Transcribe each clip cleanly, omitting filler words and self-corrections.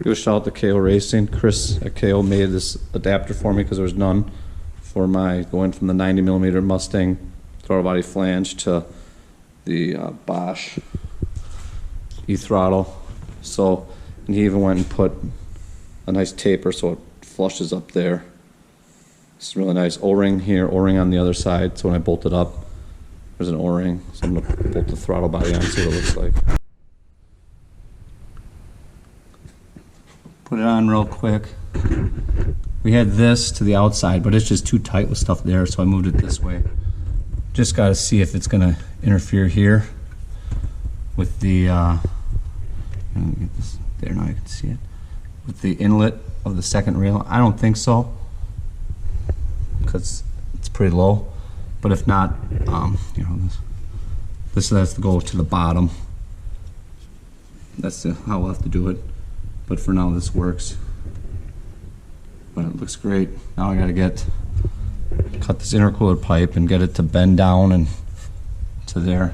Give a shout out to KO Racing. Chris at KO made this adapter for me because there was none for my going from the 90mm Mustang throttle body flange to the Bosch e-throttle. So, and he even went and put a nice taper so it flushes up there. It's really nice. O-ring here, O-ring on the other side. So when I bolt it up, there's an O-ring. So I'm gonna bolt the throttle body on and see what it looks like. Put it on real quick. We had this to the outside, but it's just too tight with stuff there, so I moved it this way. Just got to see if it's going to interfere here with the, let me get this there, now you can see it, with the inlet of the second rail. I don't think so, because it's pretty low, but if not, you know, this has to go to the bottom. That's how we'll have to do it. But for now, this works. But it looks great. Now I gotta cut this intercooler pipe and get it to bend down and to there.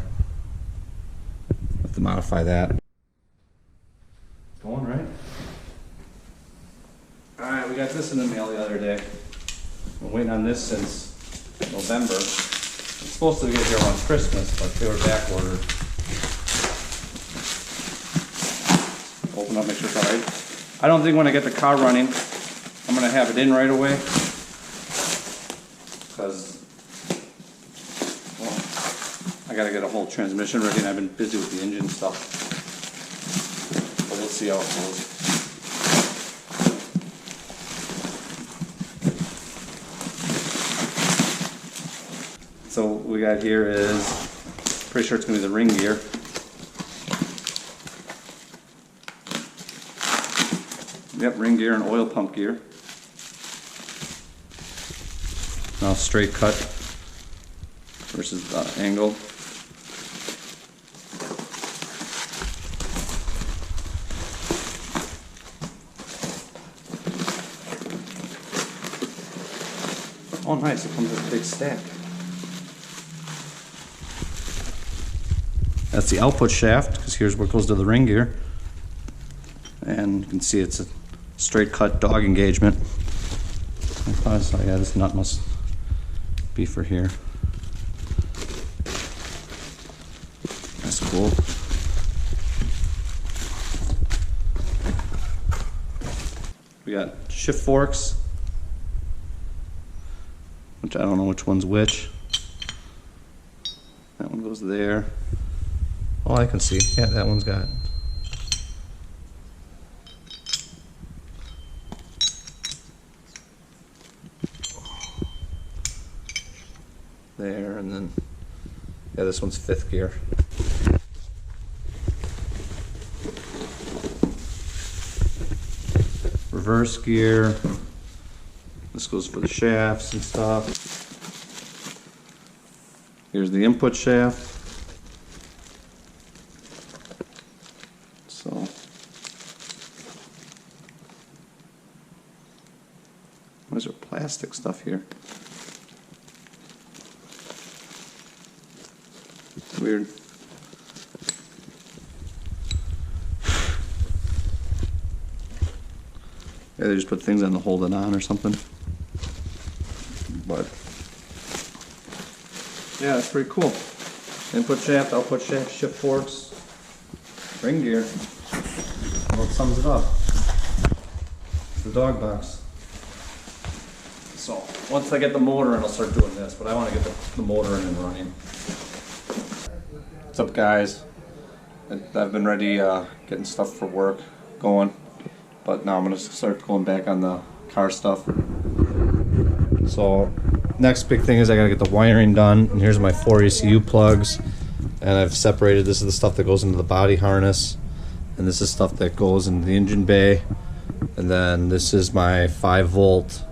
Have to modify that. Going right? Alright, we got this in the mail the other day. Been waiting on this since November. It's supposed to get here on Christmas, but they were back ordered. Open up, make sure it's alright. I don't think when I get the car running, I'm going to have it in right away. Because, well, I got to get a whole transmission ready and I've been busy with the engine stuff. But we'll see how it goes. So what we got here is, pretty sure it's going to be the ring gear. Yep, ring gear and oil pump gear. Now straight cut versus angle. Oh nice, it comes with a big stack. That's the output shaft, because here's where it goes to the ring gear. And you can see it's a straight cut dog engagement. I thought I saw, yeah, this nut must be for here. That's cool. We got shift forks, which I don't know which one's which. That one goes there. Oh, I can see. Yeah, that one's got. There, and then, yeah, this one's 5th gear. Reverse gear. This goes for the shafts and stuff. Here's the input shaft. So, where's our plastic stuff here? Weird. Yeah, they just put things on to hold it on or something. But yeah, it's pretty cool. Input shaft, output shaft, shift forks, ring gear. Well, it sums it up. It's the dog box. So once I get the motor in, I'll start doing this. But I want to get the motor in and running. What's up, guys? I've been ready getting stuff for work going, but now I'm going to start going back on the car stuff. So next big thing is I got to get the wiring done, and here's my 4 ECU plugs, and I've separated. This is the stuff that goes into the body harness, and this is stuff that goes into the engine bay, and then this is my 5-volt,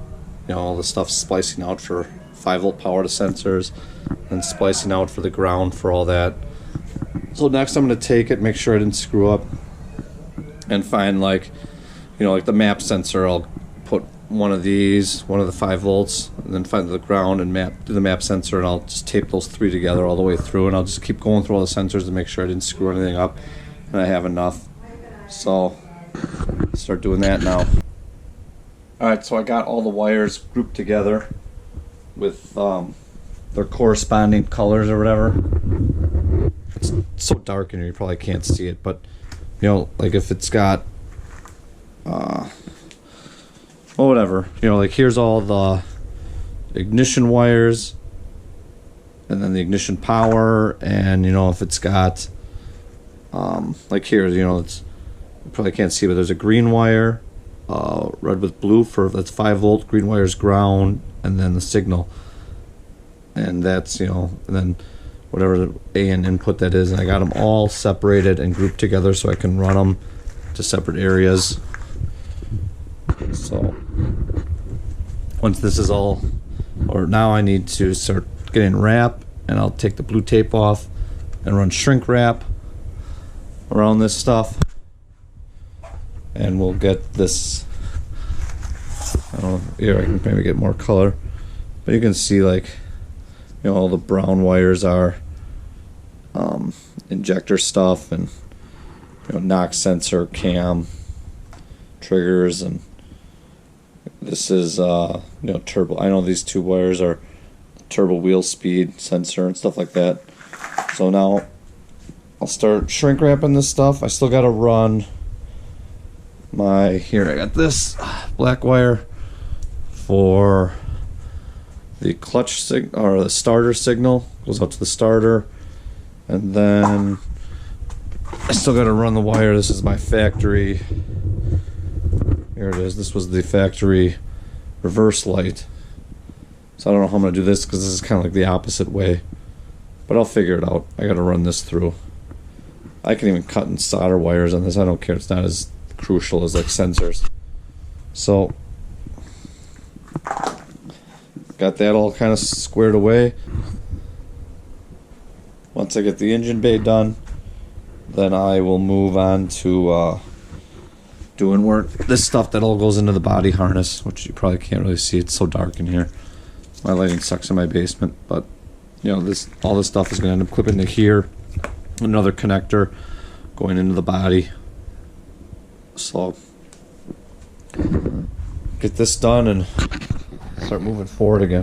you know, all the stuff splicing out for 5-volt power to sensors and splicing out for the ground for all that. So next I'm going to take it, make sure I didn't screw up, and find, like, you know, like the map sensor. I'll put one of these, one of the 5 volts, and then find the ground and do the map sensor, and I'll just tape those 3 together all the way through, and I'll just keep going through all the sensors to make sure I didn't screw anything up, and I have enough. So start doing that now. Alright, so I got all the wires grouped together with their corresponding colors or whatever. It's so dark in here you probably can't see it, but you know, like if it's got well, whatever, you know, like here's all the ignition wires, and then the ignition power, and you know, if it's got like here, you know, it's, you probably can't see, but there's a green wire, red with blue for, that's 5 volt, green wire is ground, and then the signal, and that's, you know, and then whatever the AN input that is, and I got them all separated and grouped together so I can run them to separate areas. So once this is all, or now I need to start getting wrap, and I'll take the blue tape off and run shrink wrap around this stuff, and we'll get this, I don't know, here I can maybe get more color, but you can see, like, you know, all the brown wires are injector stuff, and you know, knock sensor, cam, triggers, and this is you know, turbo. I know these 2 wires are turbo wheel speed sensor and stuff like that. So now I'll start shrink wrapping this stuff. I still got to run my, here I got this black wire for the clutch signal, or the starter signal goes out to the starter, and then I still got to run the wire. This is my factory, here it is, this was the factory reverse light. So I don't know how I'm going to do this, because this is kind of like the opposite way, but I'll figure it out. I got to run this through. I can even cut and solder wires on this, I don't care, it's not as crucial as like sensors. So got that all kind of squared away. Once I get the engine bay done, then I will move on to doing work. This stuff that all goes into the body harness, which you probably can't really see, it's so dark in here. My lighting sucks in my basement, but you know, this, all this stuff is going to end up clipping to here. Another connector going into the body. So get this done and start moving forward again.